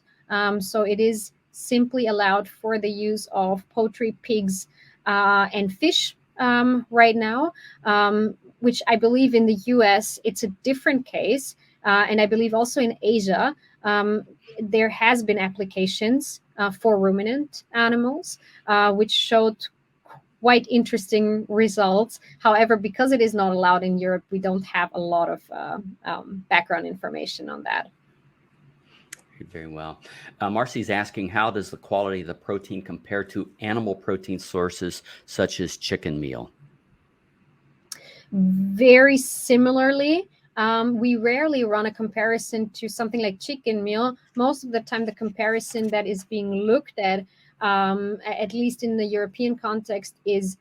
So it is simply allowed for the use of poultry, pigs, and fish right now, which I believe in the US it's a different case. And I believe also in Asia, there has been applications for ruminant animals, which showed quite interesting results. However, because it is not allowed in Europe, we don't have a lot of background information on that. Very well. Marcy's asking, how does the quality of the protein compare to animal protein sources such as chicken meal? Very similarly. We rarely run a comparison to something like chicken meal. Most of the time, the comparison that is being looked at least in the European context, is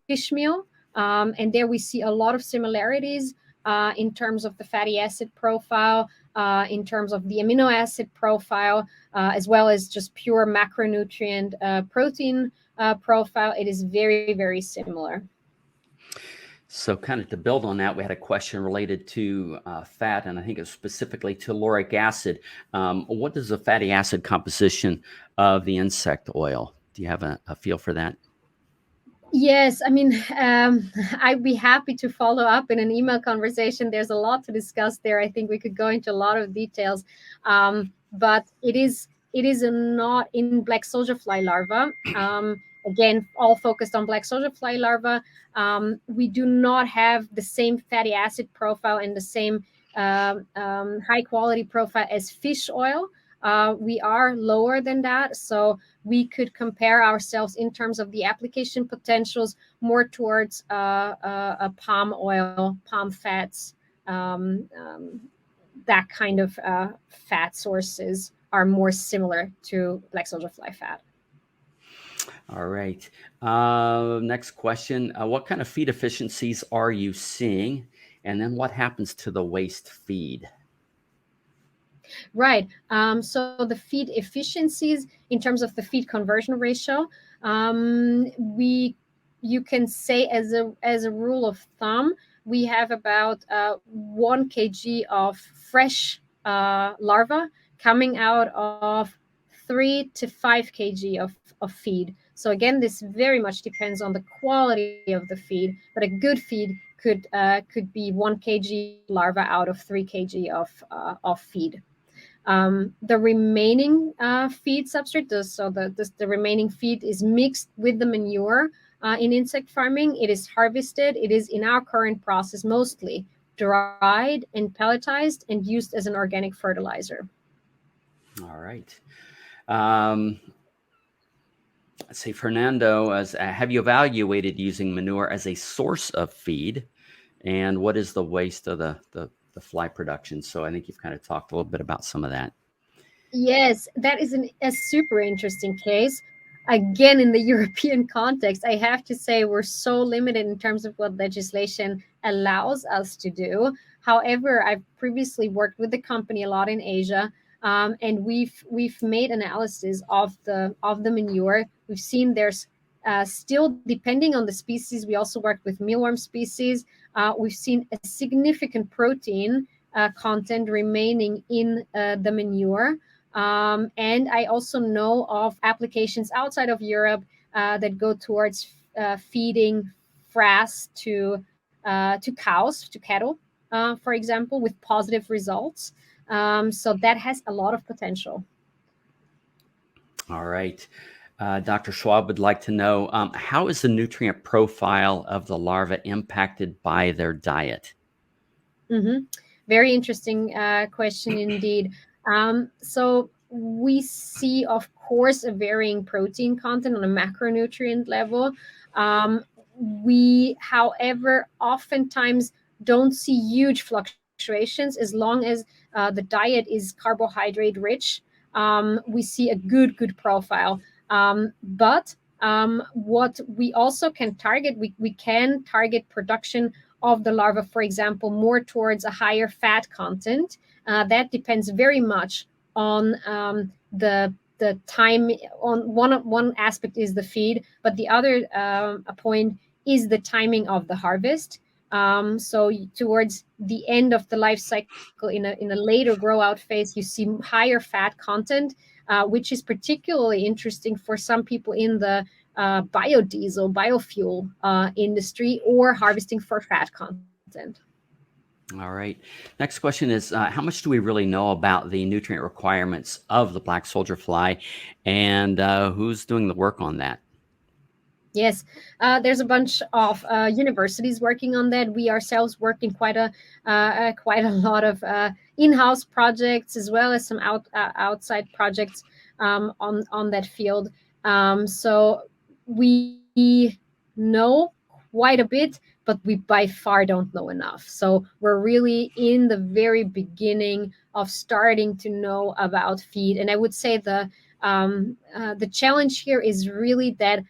fish meal. And there we see a lot of similarities in terms of the fatty acid profile, in terms of the amino acid profile, as well as just pure macronutrient protein profile. It is very, very similar. So kind of to build on that, we had a question related to fat, and I think it was specifically to lauric acid. What is the fatty acid composition of the insect oil? Do you have a feel for that? Yes, I mean, I'd be happy to follow up in an email conversation. There's a lot to discuss there. I think we could go into a lot of details, but it is not in black soldier fly larvae. Again, all focused on black soldier fly larvae. We do not have the same fatty acid profile and the same high quality profile as fish oil. We are lower than that, so we could compare ourselves in terms of the application potentials more towards a palm oil, palm fats. That kind of fat sources are more similar to black soldier fly fat. All right. Next question. What kind of feed efficiencies are you seeing? And then what happens to the waste feed? Right. So the feed efficiencies in terms of the feed conversion ratio, you can say as a rule of thumb, we have about 1 kg of fresh larvae coming out of 3 to 5 kg of feed. So again, this very much depends on the quality of the feed, but a good feed could be 1 kg larva out of 3 kg of feed. The remaining feed substrate, so the remaining feed is mixed with the manure in insect farming. It is harvested. It is in our current process mostly dried and pelletized and used as an organic fertilizer. All right. Let's see, Fernando, have you evaluated using manure as a source of feed? And what is the waste of the fly production? So I think you've kind of talked a little bit about some of that. Yes, that is a super interesting case. Again, in the European context, I have to say we're so limited in terms of what legislation allows us to do. However, I've previously worked with the company a lot in Asia, and we've made analysis of the manure. We've seen there's still, depending on the species, we also worked with mealworm species. We've seen a significant protein content remaining in the manure. And I also know of applications outside of Europe that go towards feeding frass to cows, to cattle, for example, with positive results. So that has a lot of potential. All right. Dr. Schwab would like to know, how is the nutrient profile of the larva impacted by their diet? Mm-hmm. Very interesting question indeed. So we see, of course, a varying protein content on a macronutrient level. We, however, oftentimes don't see huge fluctuations as long as the diet is carbohydrate rich. We see a good profile. But what we also can target, we can target production of the larva, for example, more towards a higher fat content. That depends very much on the time. On one aspect is the feed, but the other point is the timing of the harvest. So towards the end of the life cycle, in a later grow out phase, you see higher fat content, which is particularly interesting for some people in the biodiesel, biofuel industry, or harvesting for fat content. All right. Next question is, how much do we really know about the nutrient requirements of the black soldier fly, and who's doing the work on that? Yes, there's a bunch of universities working on that. We ourselves work in quite a lot of in-house projects, as well as some outside projects on that field. So we know quite a bit, but we by far don't know enough. So we're really in the very beginning of starting to know about feed. And I would say the challenge here is really that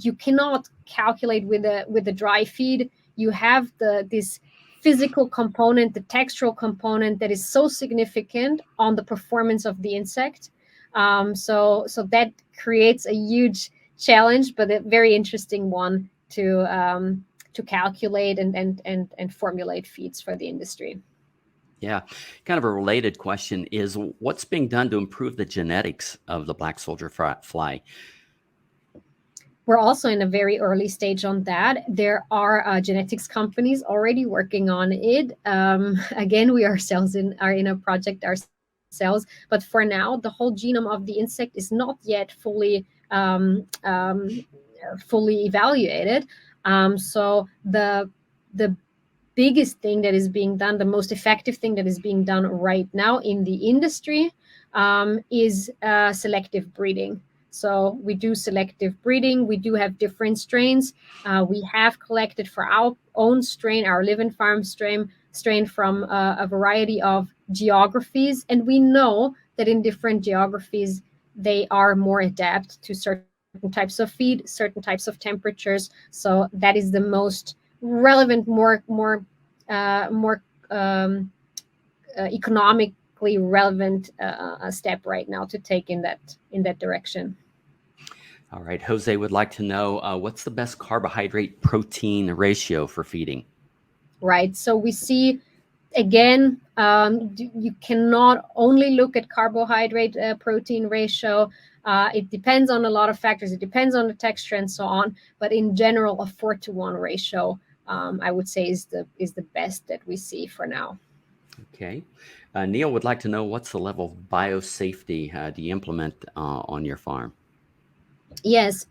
you cannot calculate with a dry feed. You have this physical component, the textural component that is so significant on the performance of the insect. So that creates a huge challenge, but a very interesting one to calculate and formulate feeds for the industry. Yeah, kind of a related question is what's being done to improve the genetics of the black soldier fly? We're also in a very early stage on that. There are genetics companies already working on it. Again, we ourselves are in a project ourselves, but for now, the whole genome of the insect is not yet fully evaluated. So the biggest thing that is being done, the most effective thing that is being done right now in the industry, is selective breeding. So we do selective breeding. We do have different strains. We have collected for our own strain, our LIVIN farm strain from a variety of geographies. And we know that in different geographies, they are more adapt to certain types of feed, certain types of temperatures. So that is the most relevant, more economically relevant step right now to take in that direction. All right, Jose would like to know what's the best carbohydrate protein ratio for feeding? Right. So we see, again, you cannot only look at carbohydrate protein ratio. It depends on a lot of factors. It depends on the texture and so on. But in general, a 4-to-1 ratio, I would say, is the best that we see for now. Okay. Neil would like to know what's the level of biosafety do you implement on your farm? Yes.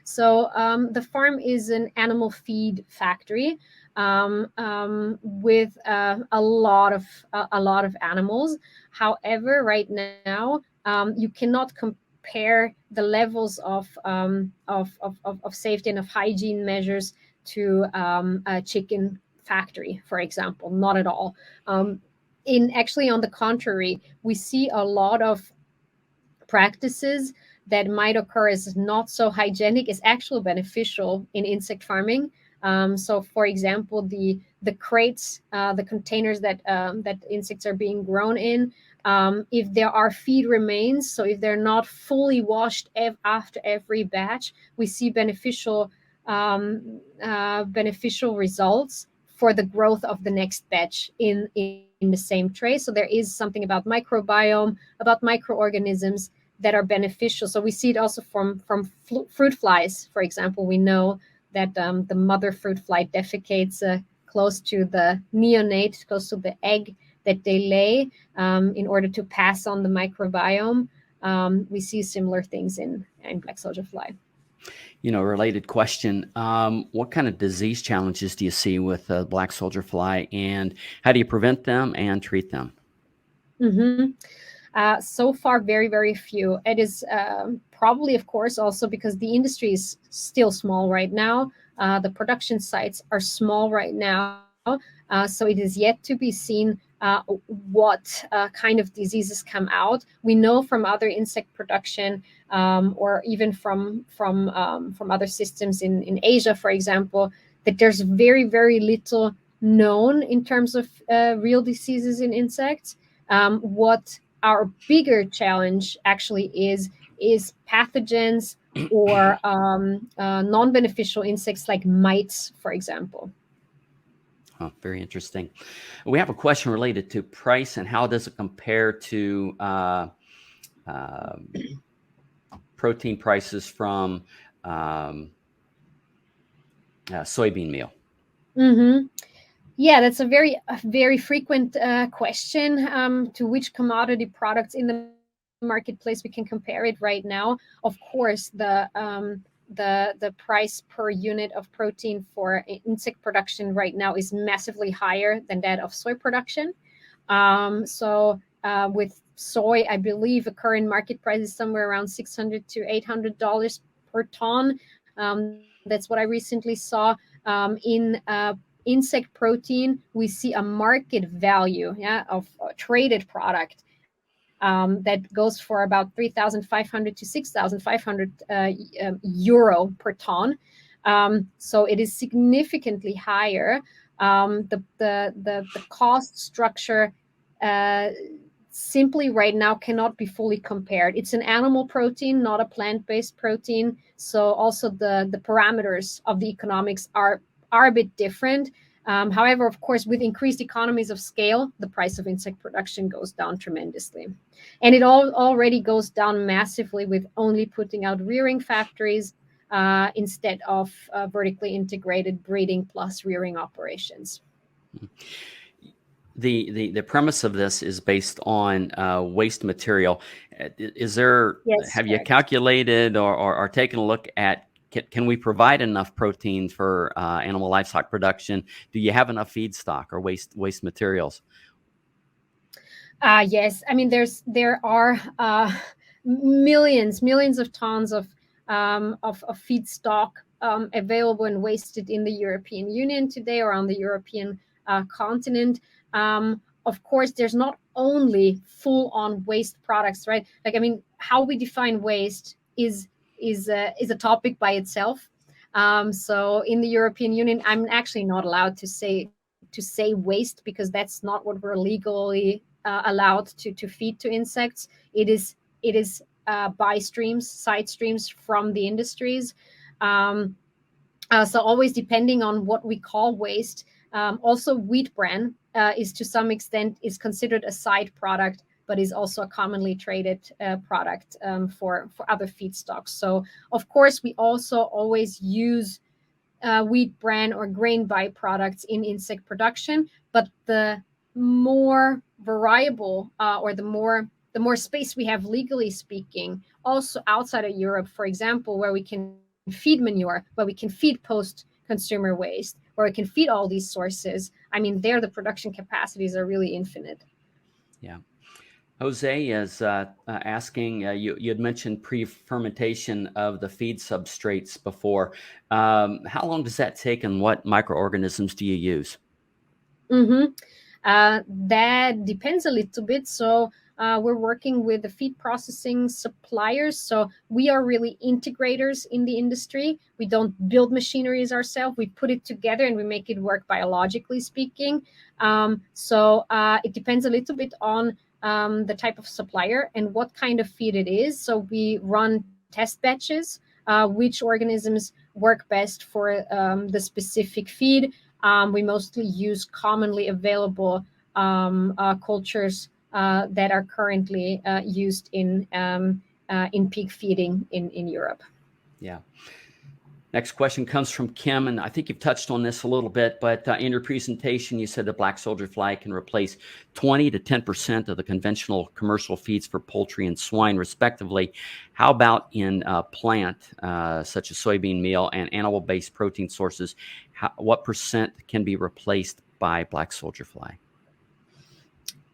So the farm is an animal feed factory with a lot of animals. However, right now you cannot compare the levels of safety and of hygiene measures to a chicken factory, for example. Not at all. Actually, on the contrary, we see a lot of practices that might occur as not so hygienic is actually beneficial in insect farming. So, for example, the crates, the containers that insects are being grown in, if there are feed remains, so if they're not fully washed after every batch, we see beneficial results for the growth of the next batch in the same tray. So there is something about microbiome, about microorganisms that are beneficial. So we see it also from fruit flies, for example. We know that the mother fruit fly defecates close to the neonate, close to the egg that they lay in order to pass on the microbiome. We see similar things in black soldier fly. Related question. What kind of disease challenges do you see with black soldier fly, and how do you prevent them and treat them? Mm-hmm. So far, very, very few. It is probably, of course, also because the industry is still small right now. The production sites are small right now. So it is yet to be seen what kind of diseases come out. We know from other insect production or even from other systems in Asia, for example, that there's very, very little known in terms of real diseases in insects. What our bigger challenge actually is pathogens or non-beneficial insects like mites, for example. Oh, very interesting. We have a question related to price and how does it compare to protein prices from soybean meal? Mm-hmm. Yeah, that's a very frequent question. To which commodity products in the marketplace we can compare it right now? Of course, the price per unit of protein for insect production right now is massively higher than that of soy production. With soy, I believe the current market price is somewhere around $600 to $800 per ton. That's what I recently saw. In insect protein, we see a market value of a traded product that goes for about 3,500 to 6,500 euro per ton. So it is significantly higher. The cost structure simply right now cannot be fully compared. It's an animal protein, not a plant-based protein. So also the parameters of the economics are a bit different. However, of course, with increased economies of scale, the price of insect production goes down tremendously. And it already goes down massively with only putting out rearing factories instead of vertically integrated breeding plus rearing operations. The premise of this is based on waste material. Is there, Yes, have you correct. calculated or taken a look at, can we provide enough protein for animal livestock production? Do you have enough feedstock or waste materials? Yes, I mean there are millions of tons of feedstock available and wasted in the European Union today or on the European continent. Of course, there's not only full-on waste products, right? Like, I mean, how we define waste is a topic by itself. So in the European Union, I'm actually not allowed to say waste because that's not what we're legally allowed to feed to insects. It is by streams, side streams from the industries. So always depending on what we call waste. Also, wheat bran is to some extent is considered a side product, but is also a commonly traded product for other feedstocks. So of course, we also always use wheat bran or grain byproducts in insect production, but the more variable or the more space we have legally speaking, also outside of Europe, for example, where we can feed manure, where we can feed post-consumer waste, where we can feed all these sources. I mean, there the production capacities are really infinite. Yeah. Jose is asking, you had mentioned pre-fermentation of the feed substrates before. How long does that take and what microorganisms do you use? Mm-hmm. That depends a little bit. So we're working with the feed processing suppliers. So we are really integrators in the industry. We don't build machineries ourselves. We put it together and we make it work biologically speaking. So it depends a little bit on the type of supplier and what kind of feed it is. So we run test batches, which organisms work best for the specific feed. We mostly use commonly available cultures that are currently used in pig feeding in Europe. Yeah. Next question comes from Kim, and I think you've touched on this a little bit, but in your presentation, you said the black soldier fly can replace 20 to 10% of the conventional commercial feeds for poultry and swine, respectively. How about in plant, such as soybean meal and animal-based protein sources? What percent can be replaced by black soldier fly?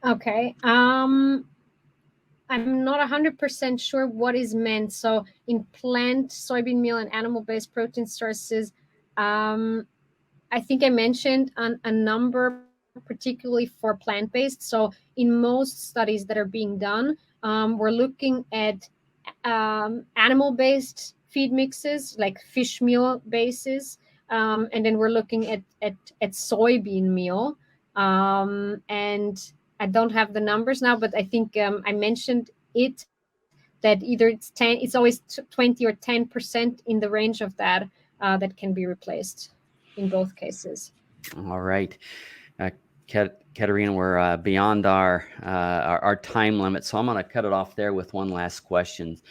Okay. I'm not 100% sure what is meant. So in plant, soybean meal, and animal-based protein sources, I think I mentioned a number, particularly for plant-based. So in most studies that are being done, we're looking at animal-based feed mixes, like fish meal bases, and then we're looking at soybean meal. And I don't have the numbers now, but I think I mentioned it that either it's always 20 or 10% in the range of that that can be replaced in both cases. All right. Katharina, we're beyond our time limit, so I'm going to cut it off there with one last question.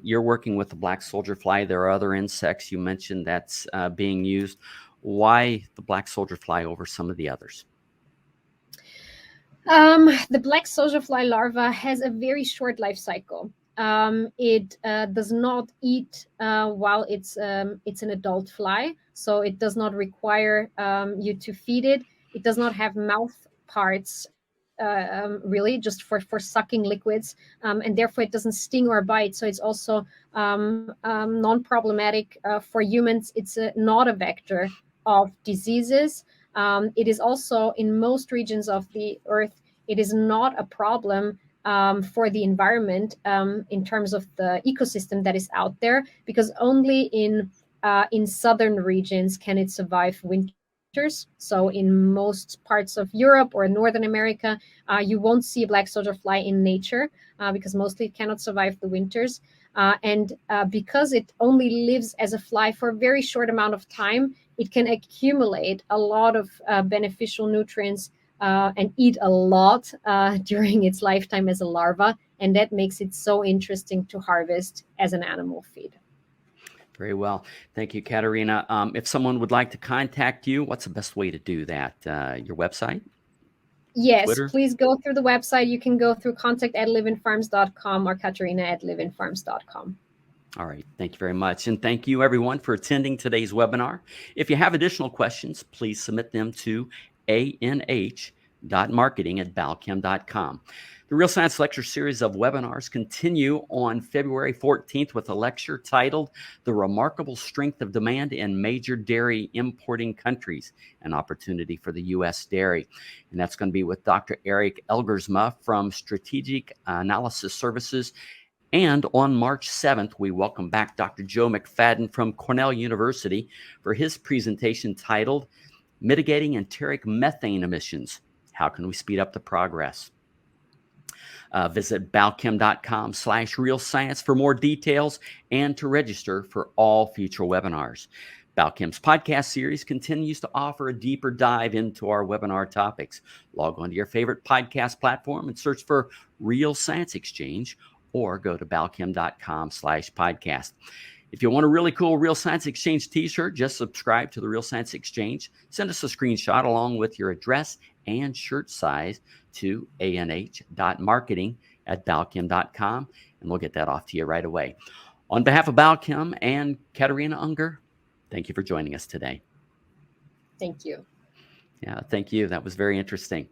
You're working with the black soldier fly. There are other insects you mentioned that's being used. Why the black soldier fly over some of the others? The black soldier fly larva has a very short life cycle. It does not eat while it's an adult fly, so it does not require you to feed it. It does not have mouth parts, really, just for sucking liquids, and therefore it doesn't sting or bite. So it's also non-problematic for humans. It's not a vector of diseases. It is also in most regions of the earth, it is not a problem for the environment in terms of the ecosystem that is out there, because only in southern regions can it survive winter winters. So in most parts of Europe or Northern America, you won't see a black soldier fly in nature because mostly it cannot survive the winters. And because it only lives as a fly for a very short amount of time, it can accumulate a lot of beneficial nutrients and eat a lot during its lifetime as a larva. And that makes it so interesting to harvest as an animal feed. Very well. Thank you, Katharina. If someone would like to contact you, what's the best way to do that? Your website? Yes, Twitter? please go through the website. You can go through contact@livinfarms.com or Katharina@livinfarms.com. All right. Thank you very much. And thank you, everyone, for attending today's webinar. If you have additional questions, please submit them to anh.marketing@balchem.com. The Real Science Lecture series of webinars continue on February 14th with a lecture titled The Remarkable Strength of Demand in Major Dairy Importing Countries, an Opportunity for the U.S. Dairy. And that's going to be with Dr. Eric Elgersma from Strategic Analysis Services. And on March 7th, we welcome back Dr. Joe McFadden from Cornell University for his presentation titled Mitigating Enteric Methane Emissions. How can we speed up the progress? Visit balchem.com/real science for more details and to register for all future webinars. Balchem's podcast series continues to offer a deeper dive into our webinar topics. Log on to your favorite podcast platform and search for Real Science Exchange, or go to balchem.com/podcast. If you want a really cool Real Science Exchange t-shirt, just subscribe to the Real Science Exchange. Send us a screenshot along with your address and shirt size to anh.marketing@balchem.com, and we'll get that off to you right away. On behalf of Balchem and Katharina Unger, thank you for joining us today. Thank you. Yeah, thank you. That was very interesting.